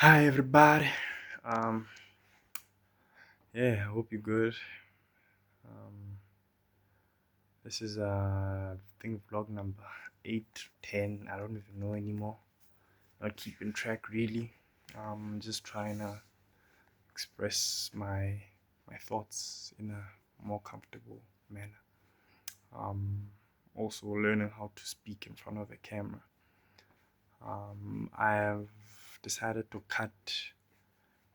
Hi everybody. Um, yeah, I hope you're good. Um, this is I think vlog number 8 10. I don't even know anymore. Not keeping track really. Just trying to express my thoughts in a more comfortable manner. Also learning how to speak in front of a camera. I have decided to cut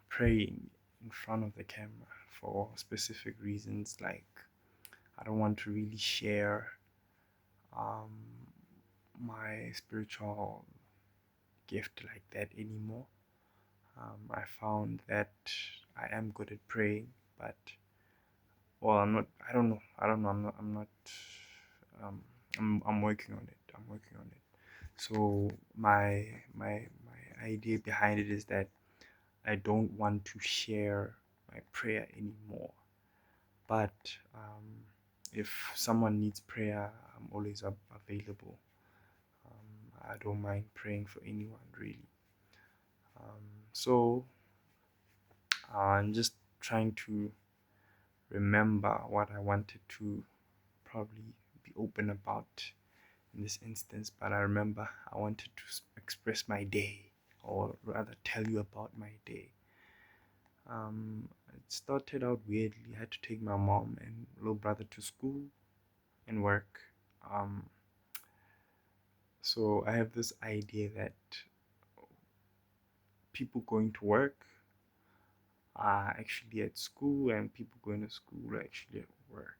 praying in front of the camera for specific reasons. Like, I don't want to really share um, my spiritual gift like that anymore. I found that I am good at praying, but well, I'm not. I don't know. I don't know. I'm not. I'm not. Um, I'm working on it. I'm working on it. So my idea behind it is that I don't want to share my prayer anymore. But if someone needs prayer, I'm always available. I don't mind praying for anyone, really. So I'm just trying to remember what I wanted to probably be open about in this instance. But I remember I wanted to express my day, or rather tell you about my day. It started out weirdly. I had to take my mom and little brother to school and work. Um, so I have this idea that people going to work are actually at school, and people going to school are actually at work.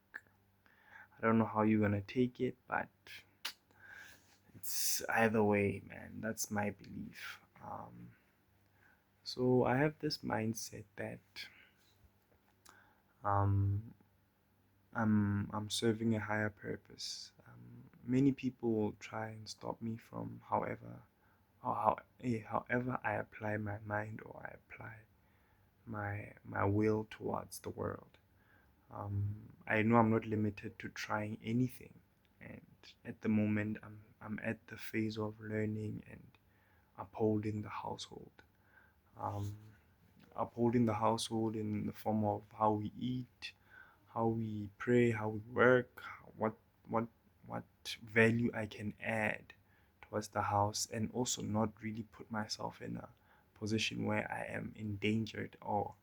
I don't know how you're gonna take it, but it's either way, man. That's my belief. So I have this mindset that um, I'm serving a higher purpose. Many people will try and stop me from however I apply my mind, or I apply my will towards the world. Um, I know I'm not limited to trying anything, and at the moment, I'm at the phase of learning and upholding the household. Um, Upholding the household in the form of how we eat, how we pray, how we work, what what what value I can add towards the house, and also not really put myself in a position where I am endangered or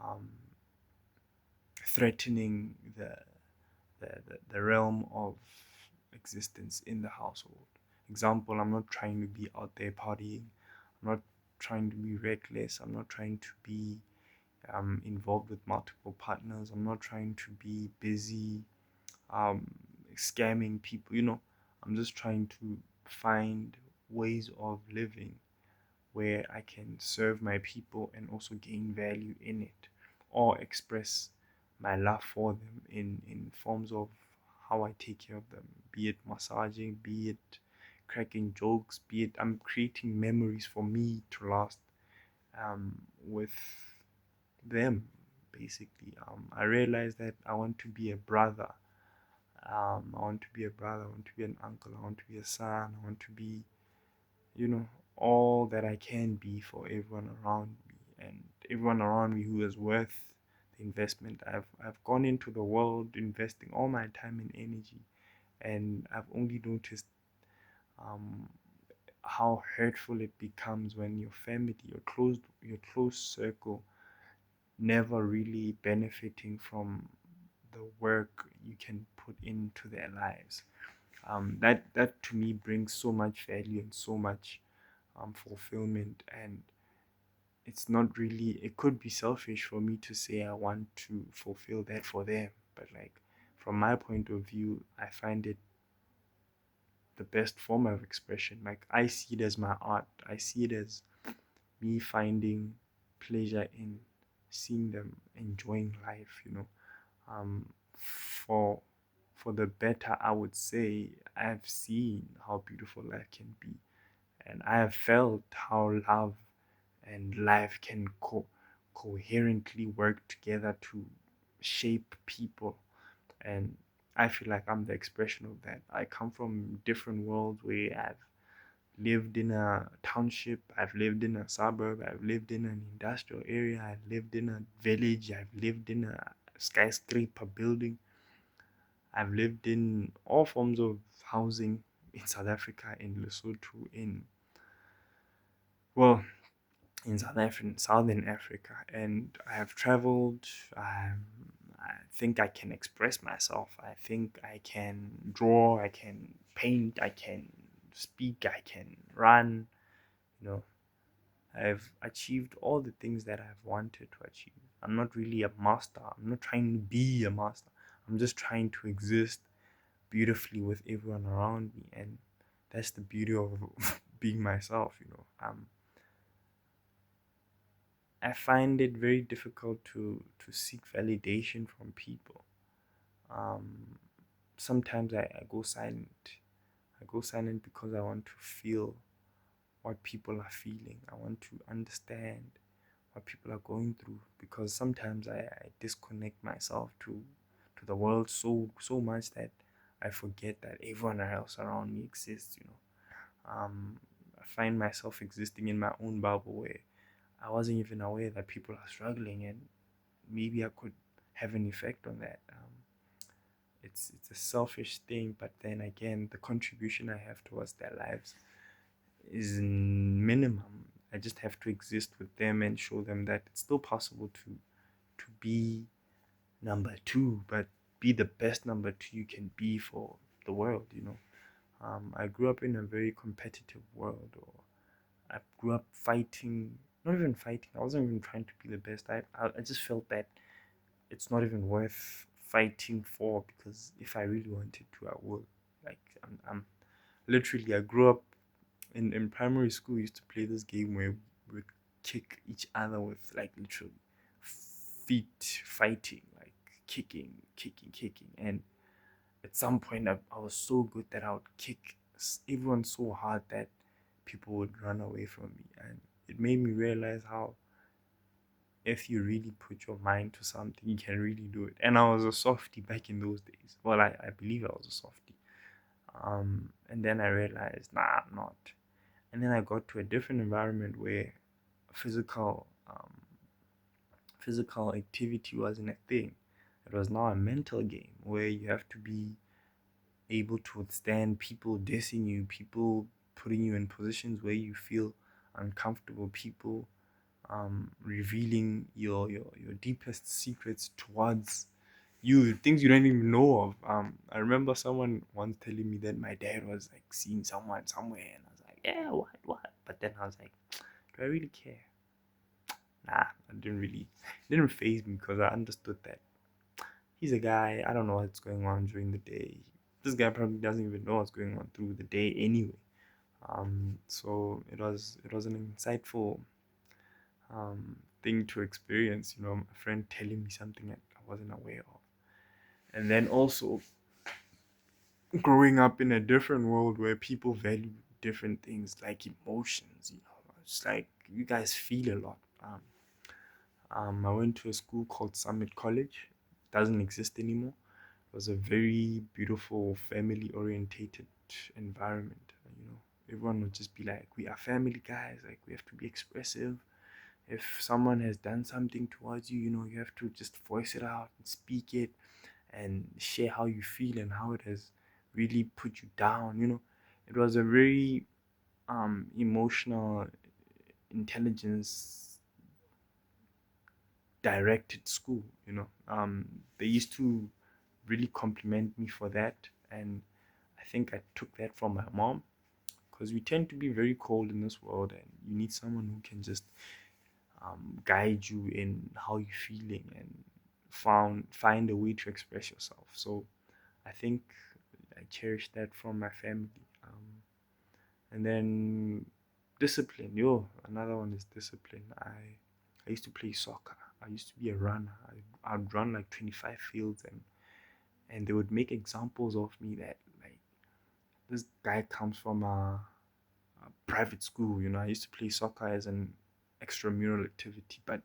um, threatening the realm of existence in the household. Example, I'm not trying to be out there partying. I'm not trying to be reckless. I'm not trying to be involved with multiple partners. I'm not trying to be busy um, scamming people. I'm just trying to find ways of living where I can serve my people and also gain value in it, or express my love for them in forms of how I take care of them, be it massaging, be it cracking jokes, be it I'm creating memories for me to last with them. Basically, I realized that I want to be a brother. I want to be a brother. I want to be an uncle. I want to be a son. I want to be, you know, all that I can be for everyone around me, and everyone around me who is worth the investment. I've gone into the world investing all my time and energy, and I've only noticed um, how hurtful it becomes when your family, your close circle, never really benefiting from the work you can put into their lives. That to me brings so much value and so much fulfillment, and it's not really, it could be selfish for me to say I want to fulfill that for them, but like, from my point of view, I find it the best form of expression. Like, I see it as my art. I see it as me finding pleasure in seeing them enjoying life, for the better, I would say I've seen how beautiful life can be, and I have felt how love and life can coherently work together to shape people. And I feel like I'm the expression of that. I come from different worlds where I've lived in a township, I've lived in a suburb, I've lived in an industrial area, I've lived in a village, I've lived in a skyscraper building, I've lived in all forms of housing in South Africa, in Lesotho, well, in Southern Africa, and I have traveled. I think I can express myself. I think I can draw. I can paint. I can speak. I can run. You know, I've achieved all the things that I've wanted to achieve. I'm not really a master. I'm not trying to be a master. I'm just trying to exist beautifully with everyone around me, and that's the beauty of being myself. I find it very difficult to seek validation from people. Um, Sometimes I go silent. I go silent because I want to feel what people are feeling. I want to understand what people are going through, because sometimes I disconnect myself to the world so much that I forget that everyone else around me exists. I find myself existing in my own bubble where I wasn't even aware that people are struggling, and maybe I could have an effect on that. It's a selfish thing, but then again, the contribution I have towards their lives is minimum. I just have to exist with them and show them that it's still possible to be number two, but be the best number two you can be for the world. I grew up in a very competitive world, or I grew up fighting, not even fighting. I wasn't even trying to be the best. I just felt that it's not even worth fighting for, because if I really wanted to, I would. Like I'm literally, I grew up in primary school. We used to play this game where we would kick each other with, like, literally feet fighting, like kicking, and at some point I was so good that I would kick everyone so hard that people would run away from me, and it made me realize how if you really put your mind to something, you can really do it. And I was a softie back in those days. Well, I believe I was a softie. And then I realized, nah, I'm not. And then I got to a different environment where physical physical activity wasn't a thing. It was now a mental game where you have to be able to withstand people dissing you, people putting you in positions where you feel uncomfortable, people revealing your deepest secrets towards you, things you don't even know of. I remember someone once telling me that my dad was like seeing someone somewhere, and I was like, yeah, what? But then I was like, do I really care? Nah, I didn't really. It didn't phase me because I understood that he's a guy. I don't know what's going on during the day. This guy probably doesn't even know what's going on through the day anyway. So it was an insightful thing to experience. A friend telling me something that I wasn't aware of, and then also growing up in a different world where people value different things like emotions. It's like you guys feel a lot. I went to a school called Summit College. Doesn't exist anymore. It was a very beautiful, family orientated environment. Everyone would just be like, we are family guys, like we have to be expressive. If someone has done something towards you, you have to just voice it out and speak it and share how you feel and how it has really put you down. It was a very emotional intelligence directed school. They used to really compliment me for that, and I think I took that from my mom, because we tend to be very cold in this world, and you need someone who can just guide you in how you're feeling and find a way to express yourself. So I think I cherish that from my family. And then discipline. Another one is discipline. I used to play soccer. I used to be a runner. I'd run like 25 fields, and they would make examples of me that, like, this guy comes from a private school. I used to play soccer as an extramural activity, but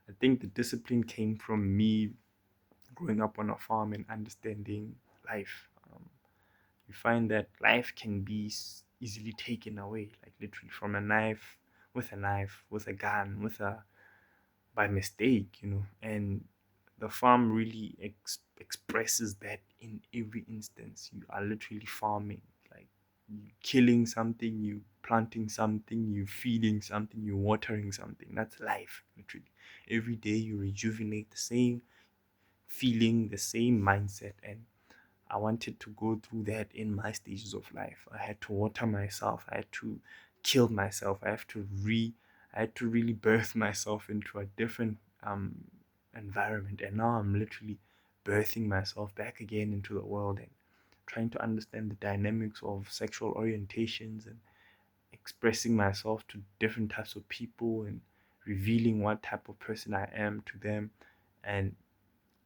I think the discipline came from me growing up on a farm and understanding life. You find that life can be easily taken away, like literally from a knife, with a gun, with a by mistake, and the farm really expresses that in every instance. You are literally farming, like you killing something, you planting something, you feeding something, you watering something. That's life, literally. Every day you rejuvenate the same feeling, the same mindset, and I wanted to go through that in my stages of life. I had to water myself. I had to kill myself. I had to really birth myself into a different environment. And now I'm literally birthing myself back again into the world and trying to understand the dynamics of sexual orientations and expressing myself to different types of people and revealing what type of person I am to them. And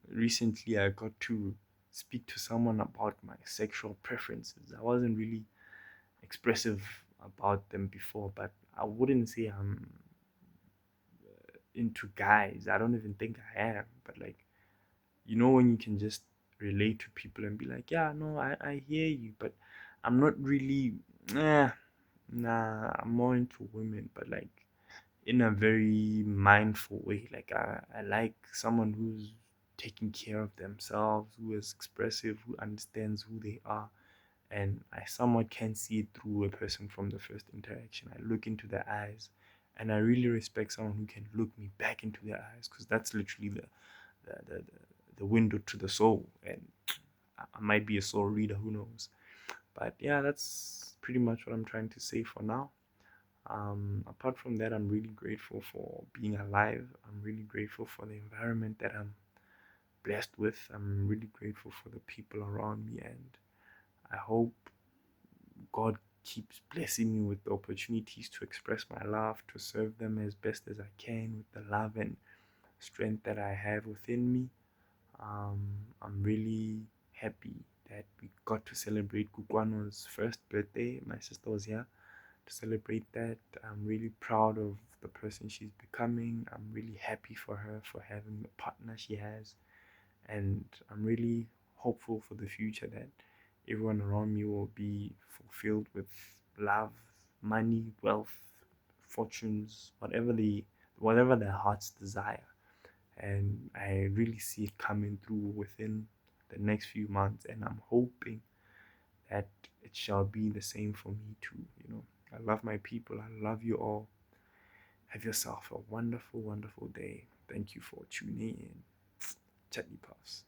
recently I got to speak to someone about my sexual preferences. I wasn't really expressive about them before, but I wouldn't say I'm into guys. I don't even think I am, but like, when you can just relate to people and be like, yeah, no, I hear you, but I'm not really, nah, I'm more into women, but like in a very mindful way. Like I like someone who's taking care of themselves, who is expressive, who understands who they are. And I somewhat can see it through a person from the first interaction. I look into their eyes and I really respect someone who can look me back into their eyes, because that's literally the, the, the, the window to the soul. And I might be a soul reader, who knows. But yeah, that's pretty much what I'm trying to say for now. Apart from that, I'm really grateful for being alive. I'm really grateful for the environment that I'm blessed with. I'm really grateful for the people around me, and I hope God keeps blessing me with the opportunities to express my love, to serve them as best as I can with the love and strength that I have within me. Um, I'm really happy that we got to celebrate Kukwano's first birthday. My sister was here to celebrate that. I'm really proud of the person she's becoming. I'm really happy for her for having the partner she has. And I'm really hopeful for the future that everyone around me will be fulfilled with love, money, wealth, fortunes, whatever their hearts desire. And I really see it coming through within the next few months, and I'm hoping that it shall be the same for me too. I love my people. I love you all. Have yourself a wonderful, wonderful day. Thank you for tuning in. Chatty Puffs.